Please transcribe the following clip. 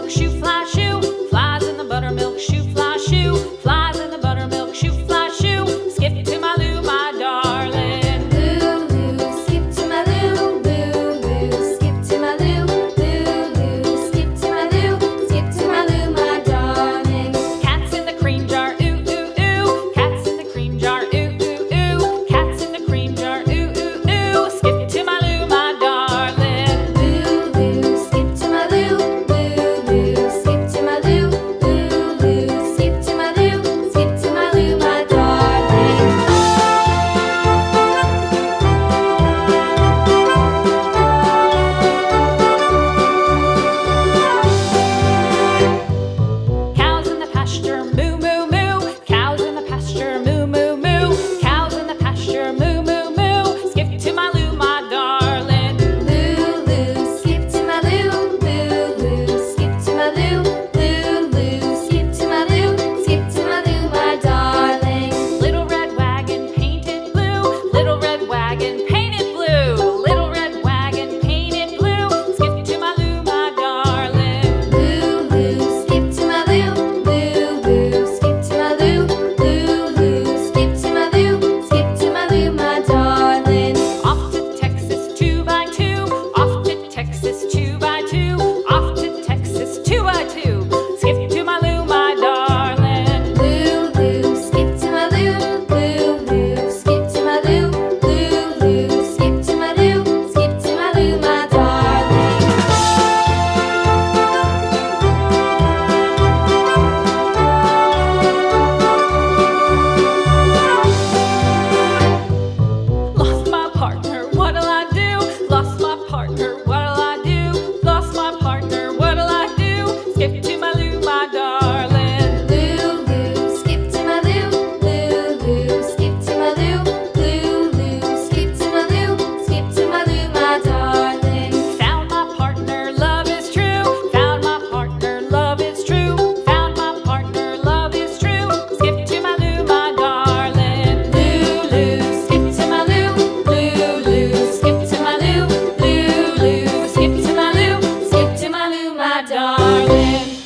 buttermilk shoe, fly shoe. Flies in the buttermilk shoe, fly shoe. Flies in the buttermilk shoe, fly shoe. Skip to my Lou, my darling. Lou, skip to my Lou, Lou, skip to my Lou, Lou, skip to my Lou, skip to my Lou, my darling. Cats in the cream jar, ooh, ooh, ooh. Cats in the cream jar, ooh, ooh, ooh. Cats in the cream jar, ooh, ooh, ooh. Skip to my Lou, my darling. Lou, skip to my Lou, Lou, skip to my Lou, Lou, skip to my Lou, skip to my Lou, my darling. Cows in the pasture, moo, moo, moo. Cows in the pasture, moo, moo, moo. Cows in the pasture, moo, moo, moo. Skip to my Lou, my darling. Lou, skip to my Lou, Lou, skip to my Lou, Lou, skip to my Lou, skip to my Lou, my darling. Little red wagon painted blue. Little red wagon painted blue. Little red wagon painted blue. Skip to my Lou, my darling. Lou, skip to my Lou, Lou, skip to my Lou, Lou, skip to my Lou, skip to my Lou, my darling. Off to Texas 2x2. Off to Texas 2x2. Off to Texas 2x2. Skip to my Lou, my darling. Lou, skip to my Lou, Lou, skip to my Lou, Lou, skip to my Lou, skip to my Lou, my darling. Lost my partner, what'll I do? Lost my partner, what'll I do? Lost my partner, what'll I do? Skip to my Lou, my darling. Lou, skip to my Lou, Lou, skip to my Lou, Lou, skip to my Lou, skip to my Lou, my darling. Found my partner, love is true. Found my partner, love is true. Found my partner, love is true. Skip to my Lou, my darling. Lou, skip to my Lou, Lou, skip to my Lou, Lou, skip to my Lou, skip to my Lou, my darling.